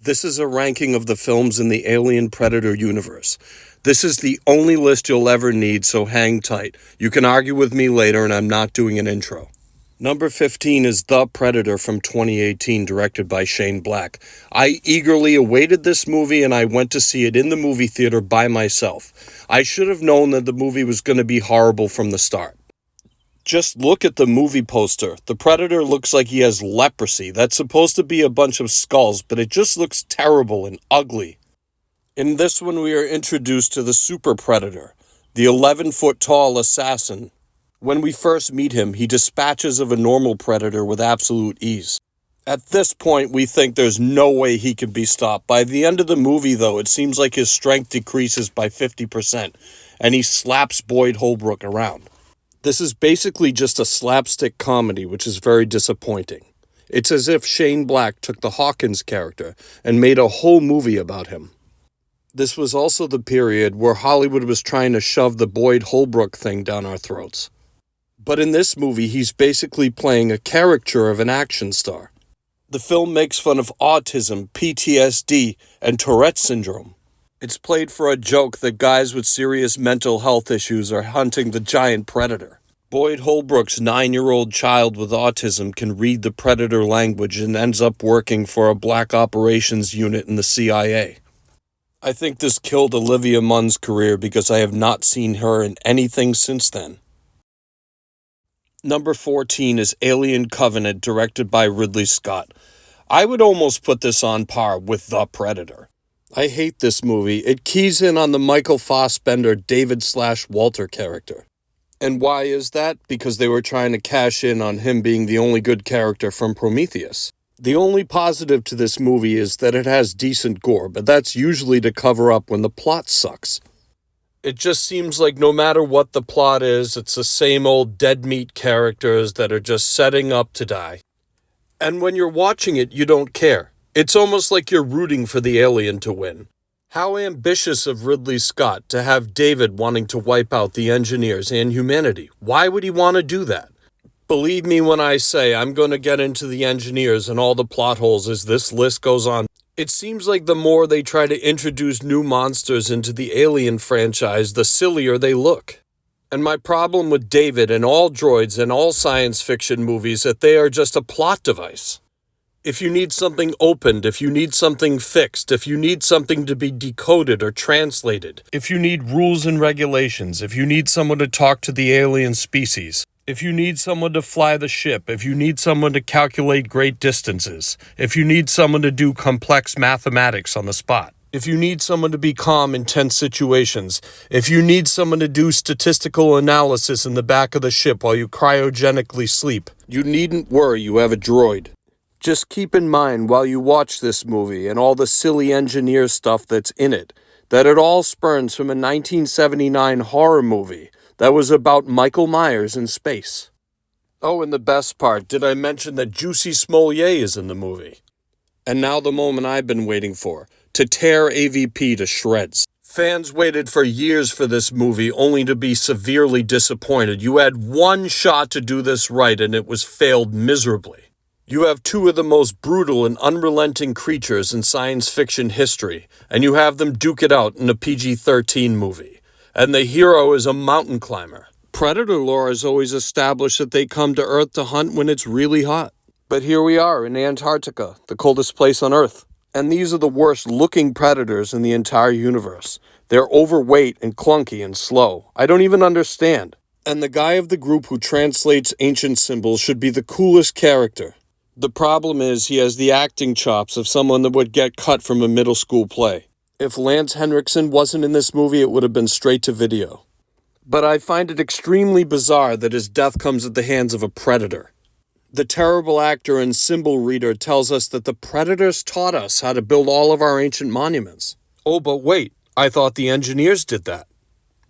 This is a ranking of the films in the Alien Predator universe. This is the only list you'll ever need, so hang tight. You can argue with me later, and I'm not doing an intro. Number 15 is The Predator from 2018, directed by Shane Black. I eagerly awaited this movie, and I went to see it in the movie theater by myself. I should have known that the movie was going to be horrible from the start. Just look at the movie poster. The Predator looks like he has leprosy. That's supposed to be a bunch of skulls, but it just looks terrible and ugly. In this one, we are introduced to the Super Predator, the 11-foot-tall assassin. When we first meet him, he dispatches of a normal predator with absolute ease. At this point, we think there's no way he can be stopped. By the end of the movie, though, it seems like his strength decreases by 50%, and he slaps Boyd Holbrook around. This is basically just a slapstick comedy, which is very disappointing. It's as if Shane Black took the Hawkins character and made a whole movie about him. This was also the period where Hollywood was trying to shove the Boyd Holbrook thing down our throats. But in this movie, he's basically playing a caricature of an action star. The film makes fun of autism, PTSD, and Tourette's syndrome. It's played for a joke that guys with serious mental health issues are hunting the giant predator. Boyd Holbrook's 9-year-old child with autism can read the predator language and ends up working for a black operations unit in the CIA. I think this killed Olivia Munn's career because I have not seen her in anything since then. Number 14 is Alien Covenant, directed by Ridley Scott. I would almost put this on par with The Predator. I hate this movie. It keys in on the Michael Fassbender David/Walter character. And why is that? Because they were trying to cash in on him being the only good character from Prometheus. The only positive to this movie is that it has decent gore, but that's usually to cover up when the plot sucks. It just seems like no matter what the plot is, it's the same old dead meat characters that are just setting up to die. And when you're watching it, you don't care. It's almost like you're rooting for the alien to win. How ambitious of Ridley Scott to have David wanting to wipe out the engineers and humanity. Why would he want to do that? Believe me when I say I'm going to get into the engineers and all the plot holes as this list goes on. It seems like the more they try to introduce new monsters into the Alien franchise, the sillier they look. And my problem with David and all droids and all science fiction movies is that they are just a plot device. If you need something opened, if you need something fixed, if you need something to be decoded or translated, if you need rules and regulations, if you need someone to talk to the alien species, if you need someone to fly the ship, if you need someone to calculate great distances, if you need someone to do complex mathematics on the spot, if you need someone to be calm in tense situations, if you need someone to do statistical analysis in the back of the ship while you cryogenically sleep, you needn't worry, you have a droid. Just keep in mind while you watch this movie and all the silly engineer stuff that's in it, that it all spurns from a 1979 horror movie that was about Michael Myers in space. Oh, and the best part, did I mention that Juicy Smollett is in the movie? And now the moment I've been waiting for, to tear AVP to shreds. Fans waited for years for this movie only to be severely disappointed. You had one shot to do this right and it was failed miserably. You have two of the most brutal and unrelenting creatures in science fiction history, and you have them duke it out in a PG-13 movie. And the hero is a mountain climber. Predator lore has always established that they come to Earth to hunt when it's really hot. But here we are in Antarctica, the coldest place on Earth. And these are the worst looking predators in the entire universe. They're overweight and clunky and slow. I don't even understand. And the guy of the group who translates ancient symbols should be the coolest character. The problem is he has the acting chops of someone that would get cut from a middle school play. If Lance Henriksen wasn't in this movie, it would have been straight to video. But I find it extremely bizarre that his death comes at the hands of a predator. The terrible actor and symbol reader tells us that the predators taught us how to build all of our ancient monuments. Oh, but wait, I thought the engineers did that.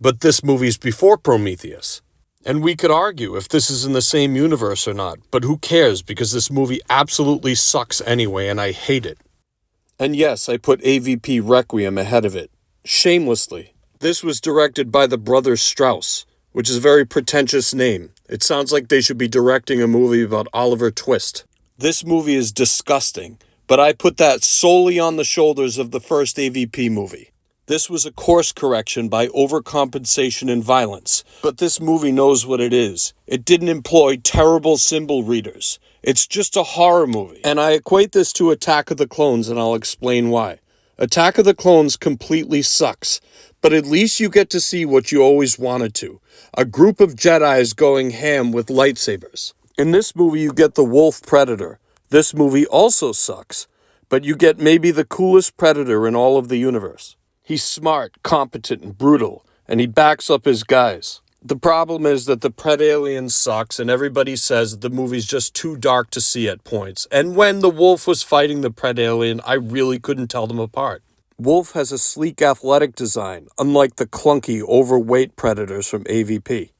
But this movie's before Prometheus. And we could argue if this is in the same universe or not, but who cares because this movie absolutely sucks anyway and I hate it. And yes, I put AVP Requiem ahead of it. Shamelessly. This was directed by the brothers Strauss, which is a very pretentious name. It sounds like they should be directing a movie about Oliver Twist. This movie is disgusting, but I put that solely on the shoulders of the first AVP movie. This was a course correction by overcompensation and violence, but this movie knows what it is. It didn't employ terrible symbol readers. It's just a horror movie. And I equate this to Attack of the Clones, and I'll explain why. Attack of the Clones completely sucks, but at least you get to see what you always wanted to. A group of Jedis going ham with lightsabers. In this movie, you get the wolf predator. This movie also sucks, but you get maybe the coolest predator in all of the universe. He's smart, competent, and brutal, and he backs up his guys. The problem is that the Pred Alien sucks, and everybody says that the movie's just too dark to see at points. And when the wolf was fighting the Pred Alien, I really couldn't tell them apart. Wolf has a sleek athletic design, unlike the clunky, overweight predators from AVP.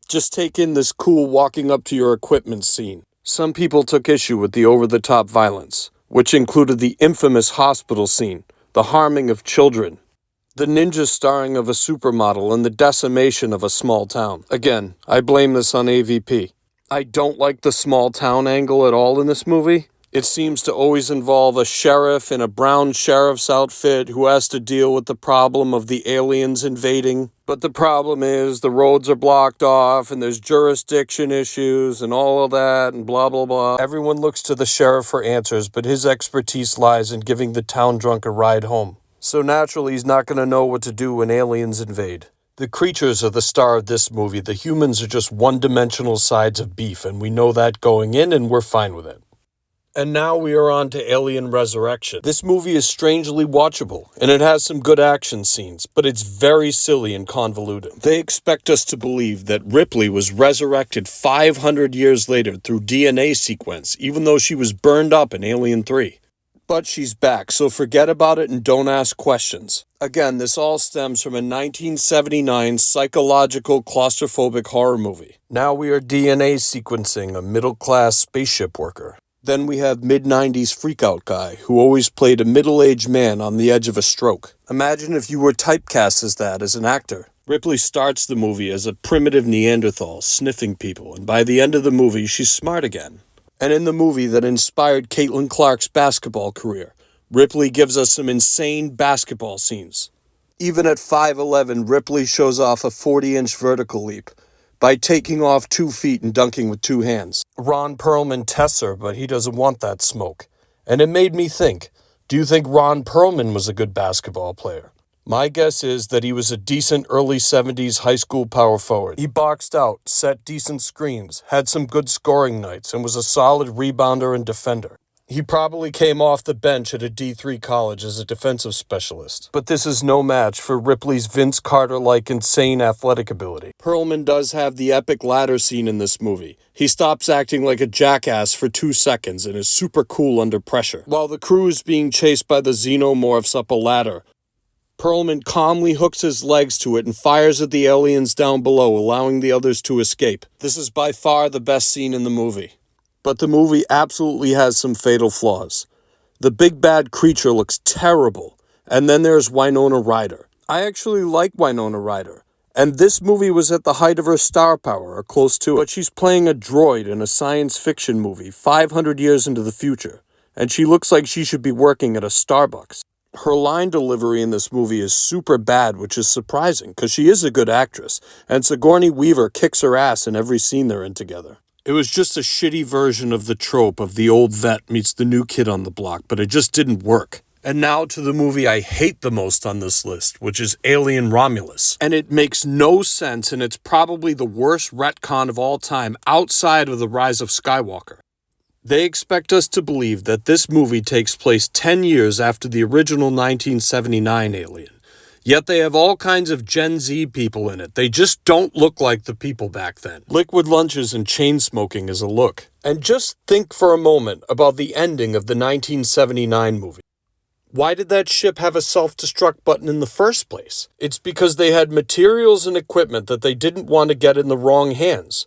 Just take in this cool walking up to your equipment scene. Some people took issue with the over-the-top violence, which included the infamous hospital scene, the harming of children, the ninja starring of a supermodel, and the decimation of a small town. Again, I blame this on AVP. I don't like the small town angle at all in this movie. It seems to always involve a sheriff in a brown sheriff's outfit who has to deal with the problem of the aliens invading. But the problem is the roads are blocked off and there's jurisdiction issues and all of that and blah, blah, blah. Everyone looks to the sheriff for answers, but his expertise lies in giving the town drunk a ride home. So naturally, he's not going to know what to do when aliens invade. The creatures are the star of this movie. The humans are just one-dimensional sides of beef, and we know that going in, and we're fine with it. And now we are on to Alien Resurrection. This movie is strangely watchable, and it has some good action scenes, but it's very silly and convoluted. They expect us to believe that Ripley was resurrected 500 years later through DNA sequence, even though she was burned up in Alien 3. But she's back, so forget about it and don't ask questions. Again, this all stems from a 1979 psychological claustrophobic horror movie. Now we are DNA sequencing a middle-class spaceship worker. Then we have mid-90s freakout guy who always played a middle-aged man on the edge of a stroke. Imagine if you were typecast as that as an actor. Ripley starts the movie as a primitive Neanderthal sniffing people, and by the end of the movie, she's smart again. And in the movie that inspired Caitlin Clark's basketball career, Ripley gives us some insane basketball scenes. Even at 5'11", Ripley shows off a 40-inch vertical leap by taking off 2 feet and dunking with 2 hands. Ron Perlman tests her, but he doesn't want that smoke. And it made me think, do you think Ron Perlman was a good basketball player? My guess is that he was a decent early 70s high school power forward. He boxed out, set decent screens, had some good scoring nights, and was a solid rebounder and defender. He probably came off the bench at a D3 college as a defensive specialist. But this is no match for Ripley's Vince Carter-like insane athletic ability. Perlman does have the epic ladder scene in this movie. He stops acting like a jackass for 2 seconds and is super cool under pressure. While the crew is being chased by the xenomorphs up a ladder, Perlman calmly hooks his legs to it and fires at the aliens down below, allowing the others to escape. This is by far the best scene in the movie. But the movie absolutely has some fatal flaws. The big bad creature looks terrible, and then there's Winona Ryder. I actually like Winona Ryder, and this movie was at the height of her star power, or close to it. But she's playing a droid in a science fiction movie 500 years into the future, and she looks like she should be working at a Starbucks. Her line delivery in this movie is super bad, which is surprising, because she is a good actress, and Sigourney Weaver kicks her ass in every scene they're in together. It was just a shitty version of the trope of the old vet meets the new kid on the block, but it just didn't work. And now to the movie I hate the most on this list, which is Alien Romulus. And it makes no sense, and it's probably the worst retcon of all time outside of The Rise of Skywalker. They expect us to believe that this movie takes place 10 years after the original 1979 Alien. Yet they have all kinds of Gen Z people in it. They just don't look like the people back then. Liquid lunches and chain smoking is a look. And just think for a moment about the ending of the 1979 movie. Why did that ship have a self-destruct button in the first place? It's because they had materials and equipment that they didn't want to get in the wrong hands.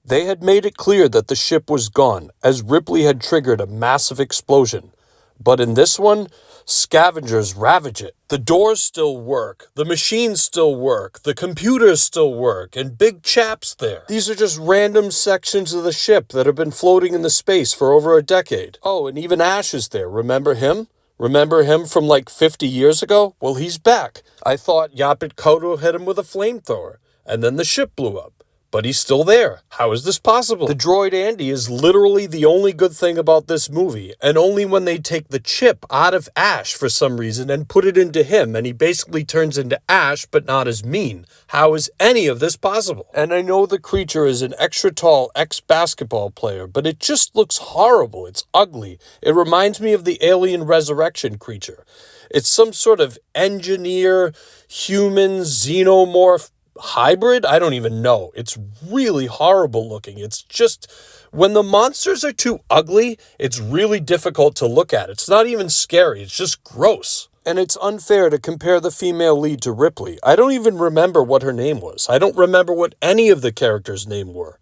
They had made it clear that the ship was gone, as Ripley had triggered a massive explosion. But in this one, scavengers ravage it. The doors still work, the machines still work, the computers still work, and Big Chap's there. These are just random sections of the ship that have been floating in the space for over a decade. Oh, and even Ash is there. Remember him? Remember him from like 50 years ago? Well, he's back. I thought Yaphet Kotto hit him with a flamethrower, and then the ship blew up. But he's still there. How is this possible? The droid Andy is literally the only good thing about this movie, and only when they take the chip out of Ash for some reason and put it into him, and he basically turns into Ash, but not as mean. How is any of this possible? And I know the creature is an extra tall ex-basketball player, but it just looks horrible. It's ugly. It reminds me of the Alien Resurrection creature. It's some sort of engineer, human, xenomorph hybrid? I don't even know. It's really horrible looking. It's just, when the monsters are too ugly, it's really difficult to look at. It's not even scary. It's just gross. And it's unfair to compare the female lead to Ripley. I don't even remember what her name was. I don't remember what any of the characters' names were.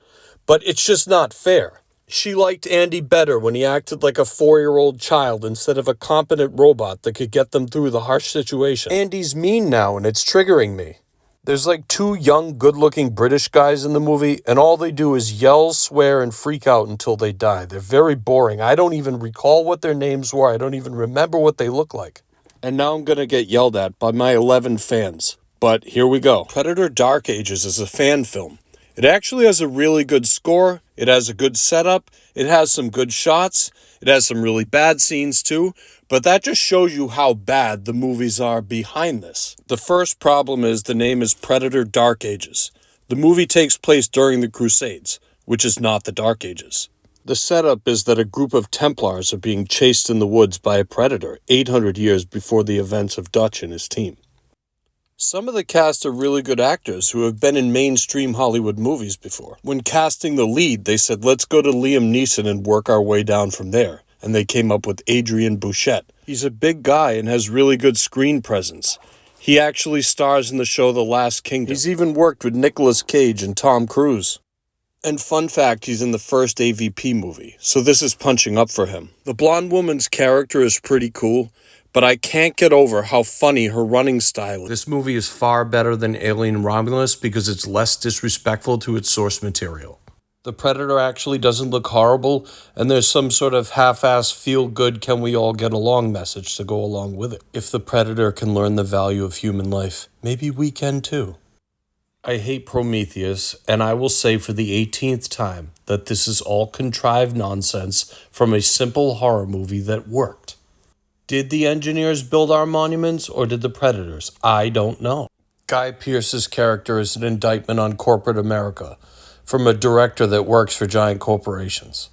But it's just not fair. She liked Andy better when he acted like a 4-year-old child instead of a competent robot that could get them through the harsh situation. Andy's mean now, and it's triggering me. There's like 2 young, good-looking British guys in the movie, and all they do is yell, swear, and freak out until they die. They're very boring. I don't even recall what their names were. I don't even remember what they look like. And now I'm going to get yelled at by my 11 fans. But here we go. Predator Dark Ages is a fan film. It actually has a really good score. It has a good setup. It has some good shots. It has some really bad scenes too. But that just shows you how bad the movies are behind this. The first problem is the name is Predator Dark Ages. The movie takes place during the Crusades, which is not the Dark Ages. The setup is that a group of Templars are being chased in the woods by a predator 800 years before the events of Dutch and his team. Some of the cast are really good actors who have been in mainstream Hollywood movies before. When casting the lead, they said, let's go to Liam Neeson and work our way down from there. And they came up with Adrian Bouchette. He's a big guy and has really good screen presence. He actually stars in the show The Last Kingdom. He's even worked with Nicolas Cage and Tom Cruise. And fun fact, he's in the first AVP movie, so this is punching up for him. The blonde woman's character is pretty cool, but I can't get over how funny her running style is. This movie is far better than Alien Romulus because it's less disrespectful to its source material. The Predator actually doesn't look horrible, and there's some sort of half-ass feel-good can-we-all-get-along message to go along with it. If the Predator can learn the value of human life, maybe we can too. I hate Prometheus, and I will say for the 18th time that this is all contrived nonsense from a simple horror movie that worked. Did the engineers build our monuments, or did the Predators? I don't know. Guy Pearce's character is an indictment on corporate America, from a director that works for giant corporations.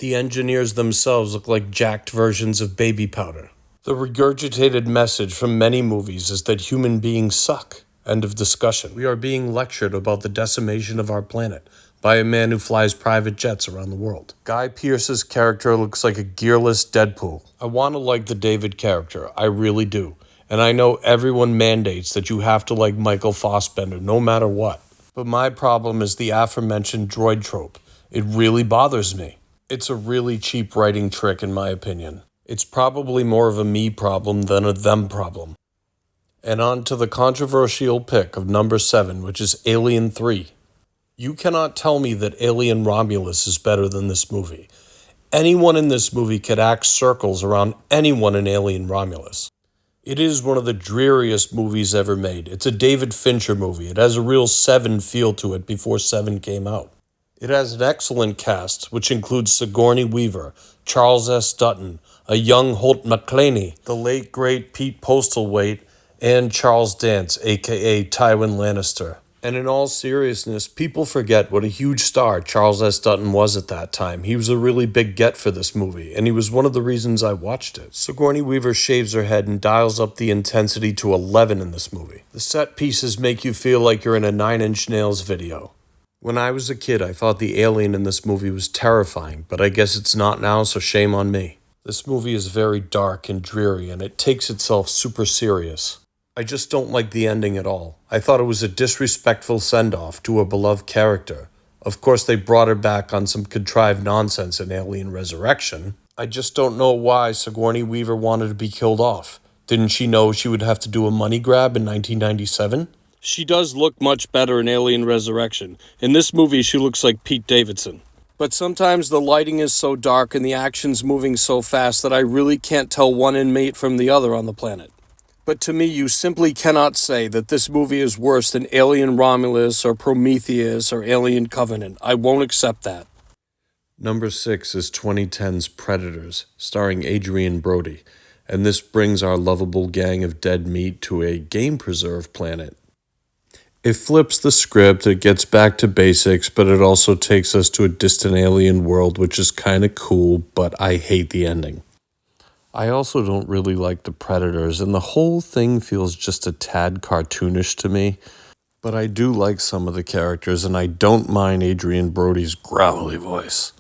The engineers themselves look like jacked versions of baby powder. The regurgitated message from many movies is that human beings suck. End of discussion. We are being lectured about the decimation of our planet by a man who flies private jets around the world. Guy Pearce's character looks like a gearless Deadpool. I want to like the David character. I really do. And I know everyone mandates that you have to like Michael Fassbender no matter what. But my problem is the aforementioned droid trope. It really bothers me. It's a really cheap writing trick in my opinion. It's probably more of a me problem than a them problem. And on to the controversial pick of number 7, which is Alien 3. You cannot tell me that Alien Romulus is better than this movie. Anyone in this movie could act circles around anyone in Alien Romulus. It is one of the dreariest movies ever made. It's a David Fincher movie. It has a real Seven feel to it before Seven came out. It has an excellent cast, which includes Sigourney Weaver, Charles S. Dutton, a young Holt McCallany, the late great Pete Postlethwaite, and Charles Dance, a.k.a. Tywin Lannister. And in all seriousness, people forget what a huge star Charles S. Dutton was at that time. He was a really big get for this movie, and he was one of the reasons I watched it. Sigourney Weaver shaves her head and dials up the intensity to 11 in this movie. The set pieces make you feel like you're in a 9 Inch Nails video. When I was a kid, I thought the alien in this movie was terrifying, but I guess it's not now, so shame on me. This movie is very dark and dreary, and it takes itself super serious. I just don't like the ending at all. I thought it was a disrespectful send-off to a beloved character. Of course, they brought her back on some contrived nonsense in Alien Resurrection. I just don't know why Sigourney Weaver wanted to be killed off. Didn't she know she would have to do a money grab in 1997? She does look much better in Alien Resurrection. In this movie, she looks like Pete Davidson. But sometimes the lighting is so dark and the action's moving so fast that I really can't tell one inmate from the other on the planet. But to me, you simply cannot say that this movie is worse than Alien Romulus or Prometheus or Alien Covenant. I won't accept that. Number 6 is 2010's Predators, starring Adrian Brody, and this brings our lovable gang of dead meat to a game preserve planet. It flips the script, it gets back to basics, but it also takes us to a distant alien world, which is kind of cool, but I hate the ending. I also don't really like the Predators, and the whole thing feels just a tad cartoonish to me, but I do like some of the characters, and I don't mind Adrian Brody's growly voice.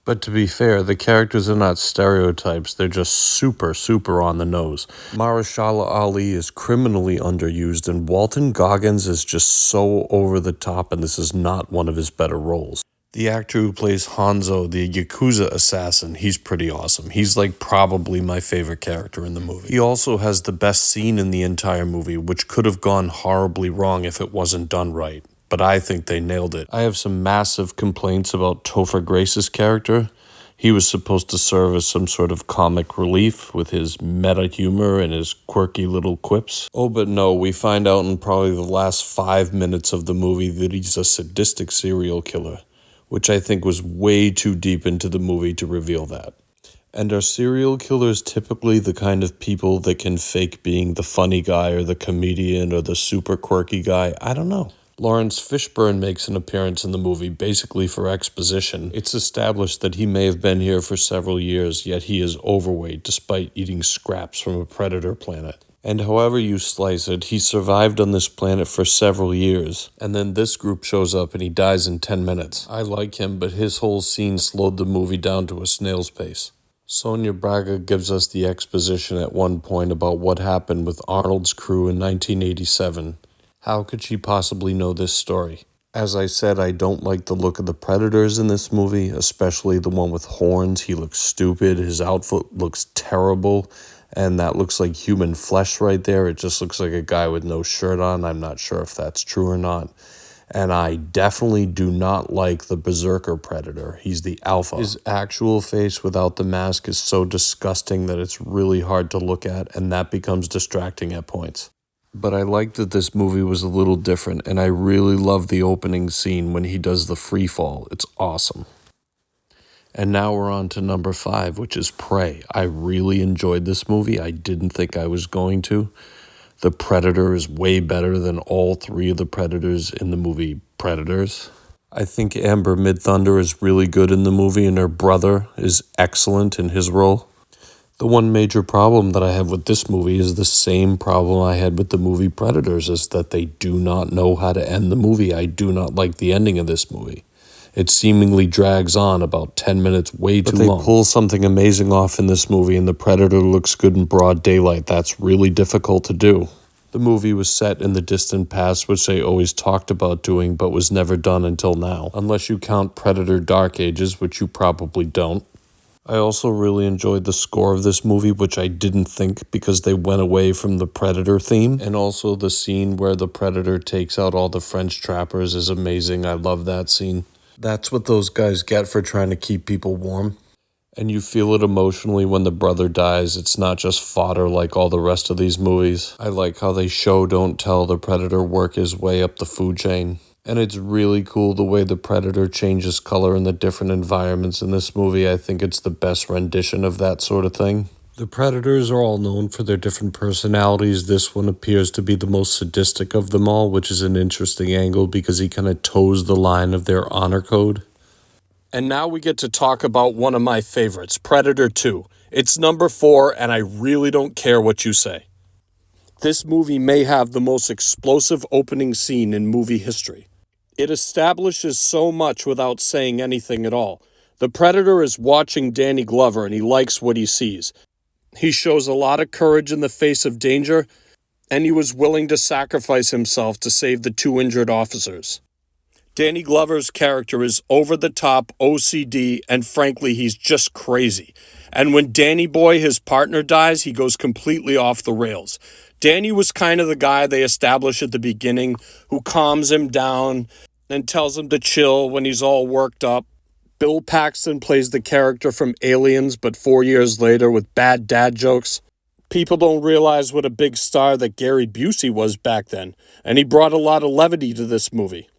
But to be fair, the characters are not stereotypes, they're just super on the nose. Mahershala Ali is criminally underused, and Walton Goggins is just so over the top, and this is not one of his better roles. The actor who plays Hanzo, the Yakuza assassin, he's pretty awesome. He's like probably my favorite character in the movie. He also has the best scene in the entire movie, which could have gone horribly wrong if it wasn't done right. But I think they nailed it. I have some massive complaints about Topher Grace's character. He was supposed to serve as some sort of comic relief with his meta humor and his quirky little quips. Oh, but no, we find out in probably the last 5 minutes of the movie that he's a sadistic serial killer, which I think was way too deep into the movie to reveal that. And are serial killers typically the kind of people that can fake being the funny guy or the comedian or the super quirky guy? I don't know. Lawrence Fishburne makes an appearance in the movie basically for exposition. It's established that he may have been here for several years, yet he is overweight despite eating scraps from a predator planet. And however you slice it, he survived on this planet for several years, and then this group shows up and he dies in 10 minutes. I like him, but his whole scene slowed the movie down to a snail's pace. Sonia Braga gives us the exposition at one point about what happened with Arnold's crew in 1987. How could she possibly know this story? As I said, I don't like the look of the Predators in this movie, especially the one with horns. He looks stupid, his outfit looks terrible, and that looks like human flesh right there. It just looks like a guy with no shirt on. I'm not sure if that's true or not. And I definitely do not like the Berserker Predator. He's the alpha. His actual face without the mask is so disgusting that it's really hard to look at, and that becomes distracting at points. But I like that this movie was a little different, and I really love the opening scene when he does the free fall. It's awesome. And now we're on to number 5, which is Prey. I really enjoyed this movie. I didn't think I was going to. The Predator is way better than all 3 of the Predators in the movie Predators. I think Amber Midthunder is really good in the movie, and her brother is excellent in his role. The one major problem that I have with this movie is the same problem I had with the movie Predators, is that they do not know how to end the movie. I do not like the ending of this movie. It seemingly drags on about 10 minutes way too long. But they pull something amazing off in this movie, and the Predator looks good in broad daylight. That's really difficult to do. The movie was set in the distant past, which they always talked about doing, but was never done until now. Unless you count Predator Dark Ages, which you probably don't. I also really enjoyed the score of this movie, which I didn't think, because they went away from the Predator theme. And also the scene where the Predator takes out all the French trappers is amazing. I love that scene. That's what those guys get for trying to keep people warm. And you feel it emotionally when the brother dies. It's not just fodder like all the rest of these movies. I like how they show don't tell the Predator work his way up the food chain. And it's really cool the way the Predator changes color in the different environments in this movie. I think it's the best rendition of that sort of thing. The Predators are all known for their different personalities. This one appears to be the most sadistic of them all, which is an interesting angle because he kind of toes the line of their honor code. And now we get to talk about one of my favorites, Predator 2. It's number 4, and I really don't care what you say. This movie may have the most explosive opening scene in movie history. It establishes so much without saying anything at all. The Predator is watching Danny Glover, and he likes what he sees. He shows a lot of courage in the face of danger, and he was willing to sacrifice himself to save the 2 injured officers. Danny Glover's character is over the top, OCD, and frankly, he's just crazy. And when Danny Boy, his partner, dies, he goes completely off the rails. Danny was kind of the guy they established at the beginning who calms him down and tells him to chill when he's all worked up. Bill Paxton plays the character from Aliens, but 4 years later with bad dad jokes. People don't realize what a big star that Gary Busey was back then, and he brought a lot of levity to this movie.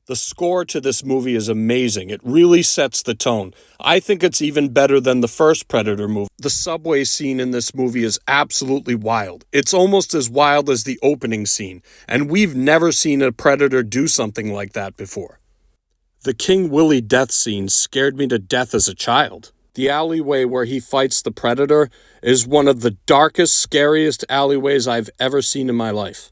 The score to this movie is amazing. It really sets the tone. I think it's even better than the first Predator movie. The subway scene in this movie is absolutely wild. It's almost as wild as the opening scene, and we've never seen a Predator do something like that before. The King Willie death scene scared me to death as a child. The alleyway where he fights the Predator is one of the darkest, scariest alleyways I've ever seen in my life.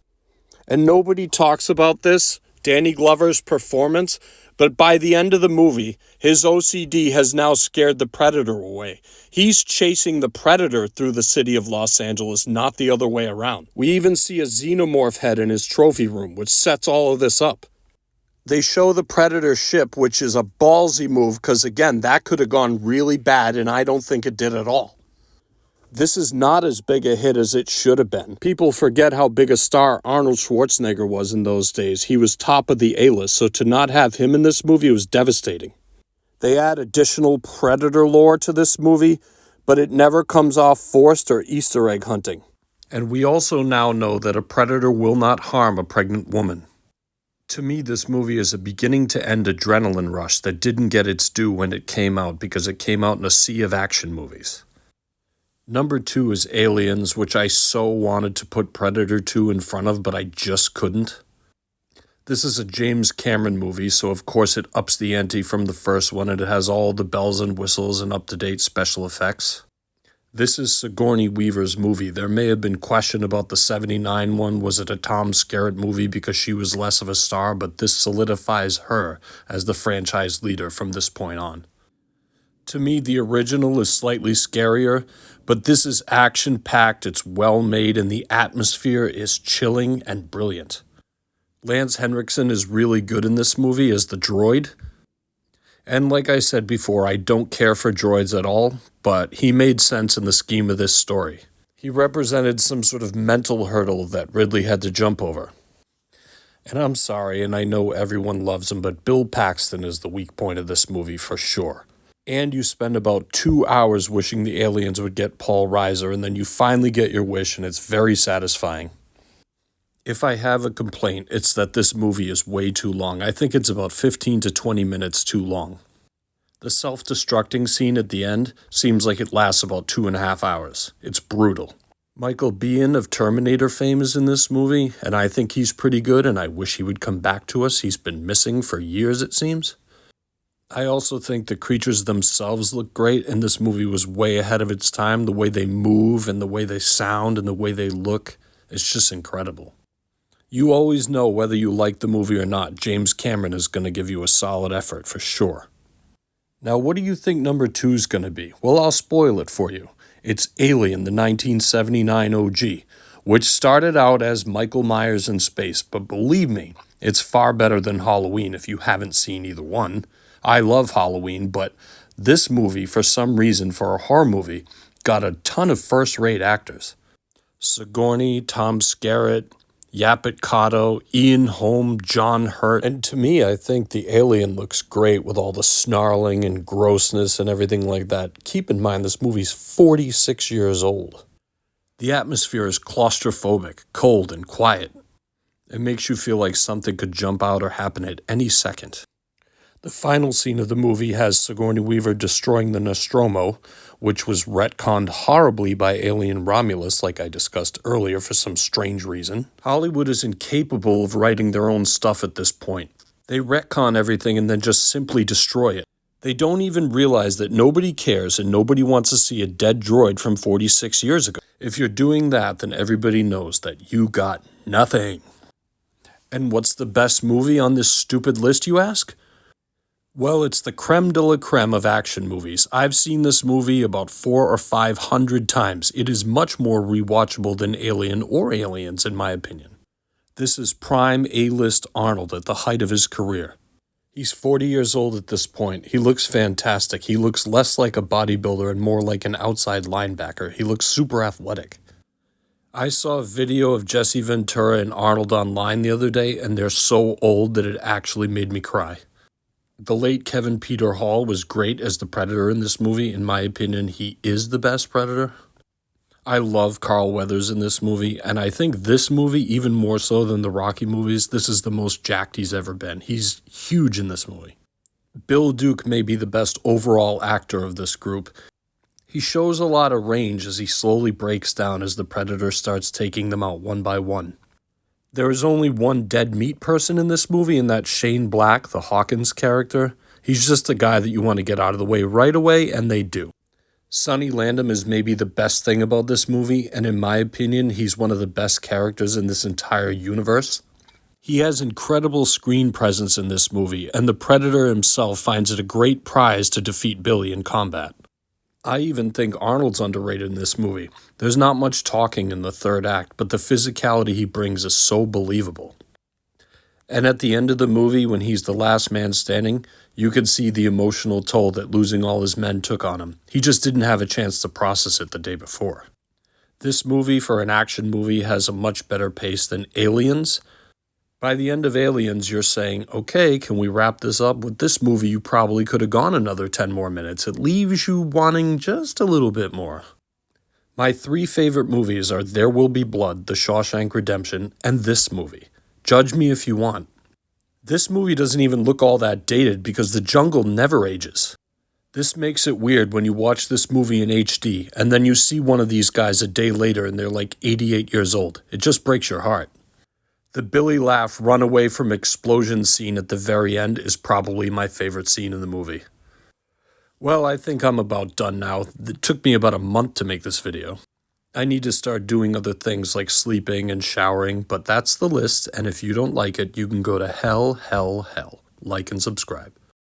And nobody talks about this, Danny Glover's performance, but by the end of the movie, his OCD has now scared the Predator away. He's chasing the Predator through the city of Los Angeles, not the other way around. We even see a xenomorph head in his trophy room, which sets all of this up. They show the Predator ship, which is a ballsy move, because again, that could have gone really bad, and I don't think it did at all. This is not as big a hit as it should have been. People forget how big a star Arnold Schwarzenegger was in those days. He was top of the A-list, so to not have him in this movie was devastating. They add additional Predator lore to this movie, but it never comes off forced or Easter egg hunting. And we also now know that a Predator will not harm a pregnant woman. To me, this movie is a beginning to end adrenaline rush that didn't get its due when it came out because it came out in a sea of action movies. Number 2 is Aliens, which I so wanted to put Predator 2 in front of, but I just couldn't. This is a James Cameron movie, so of course it ups the ante from the first one, and it has all the bells and whistles and up-to-date special effects. This is Sigourney Weaver's movie. There may have been question about the 79 one. Was it a Tom Skerritt movie because she was less of a star? But this solidifies her as the franchise leader from this point on. To me, the original is slightly scarier, but this is action-packed, it's well-made, and the atmosphere is chilling and brilliant. Lance Henriksen is really good in this movie as the droid. And like I said before, I don't care for droids at all, but he made sense in the scheme of this story. He represented some sort of mental hurdle that Ridley had to jump over. And I'm sorry, and I know everyone loves him, but Bill Paxton is the weak point of this movie for sure. And you spend about 2 hours wishing the aliens would get Paul Reiser, and then you finally get your wish, and it's very satisfying. If I have a complaint, it's that this movie is way too long. I think it's about 15 to 20 minutes too long. The self-destructing scene at the end seems like it lasts about 2.5 hours. It's brutal. Michael Biehn of Terminator fame is in this movie, and I think he's pretty good, and I wish he would come back to us. He's been missing for years, it seems. I also think the creatures themselves look great, and this movie was way ahead of its time. The way they move and the way they sound and the way they look, it's just incredible. You always know whether you like the movie or not. James Cameron is going to give you a solid effort for sure. Now, what do you think number 2 is going to be? Well, I'll spoil it for you. It's Alien, the 1979 OG, which started out as Michael Myers in space, but believe me, it's far better than Halloween if you haven't seen either one. I love Halloween, but this movie, for some reason, for a horror movie, got a ton of first-rate actors. Sigourney, Tom Skerritt, Yaphet Kotto, Ian Holm, John Hurt. And to me, I think the alien looks great with all the snarling and grossness and everything like that. Keep in mind, this movie's 46 years old. The atmosphere is claustrophobic, cold, and quiet. It makes you feel like something could jump out or happen at any second. The final scene of the movie has Sigourney Weaver destroying the Nostromo, which was retconned horribly by Alien Romulus, like I discussed earlier, for some strange reason. Hollywood is incapable of writing their own stuff at this point. They retcon everything and then just simply destroy it. They don't even realize that nobody cares and nobody wants to see a dead droid from 46 years ago. If you're doing that, then everybody knows that you got nothing. And what's the best movie on this stupid list, you ask? Well, it's the creme de la creme of action movies. I've seen this movie about 400 or 500 times. It is much more rewatchable than Alien or Aliens, in my opinion. This is prime A-list Arnold at the height of his career. He's 40 years old at this point. He looks fantastic. He looks less like a bodybuilder and more like an outside linebacker. He looks super athletic. I saw a video of Jesse Ventura and Arnold online the other day, and they're so old that it actually made me cry. The late Kevin Peter Hall was great as the Predator in this movie. In my opinion, he is the best Predator. I love Carl Weathers in this movie, and I think this movie, even more so than the Rocky movies, this is the most jacked he's ever been. He's huge in this movie. Bill Duke may be the best overall actor of this group. He shows a lot of range as he slowly breaks down as the Predator starts taking them out one by one. There is only one dead meat person in this movie, and that's Shane Black, the Hawkins character. He's just a guy that you want to get out of the way right away, and they do. Sonny Landham is maybe the best thing about this movie, and in my opinion, he's one of the best characters in this entire universe. He has incredible screen presence in this movie, and the Predator himself finds it a great prize to defeat Billy in combat. I even think Arnold's underrated in this movie. There's not much talking in the third act, but the physicality he brings is so believable. And at the end of the movie, when he's the last man standing, you could see the emotional toll that losing all his men took on him. He just didn't have a chance to process it the day before. This movie, for an action movie, has a much better pace than Aliens. By the end of Aliens, you're saying, okay, can we wrap this up? With this movie, you probably could have gone another 10 more minutes. It leaves you wanting just a little bit more. My 3 favorite movies are There Will Be Blood, The Shawshank Redemption, and this movie. Judge me if you want. This movie doesn't even look all that dated because the jungle never ages. This makes it weird when you watch this movie in HD, and then you see one of these guys a day later and they're like 88 years old. It just breaks your heart. The Billy laugh run away from explosion scene at the very end is probably my favorite scene in the movie. Well, I think I'm about done now. It took me about a month to make this video. I need to start doing other things like sleeping and showering, but that's the list, and if you don't like it, you can go to hell. Like and subscribe.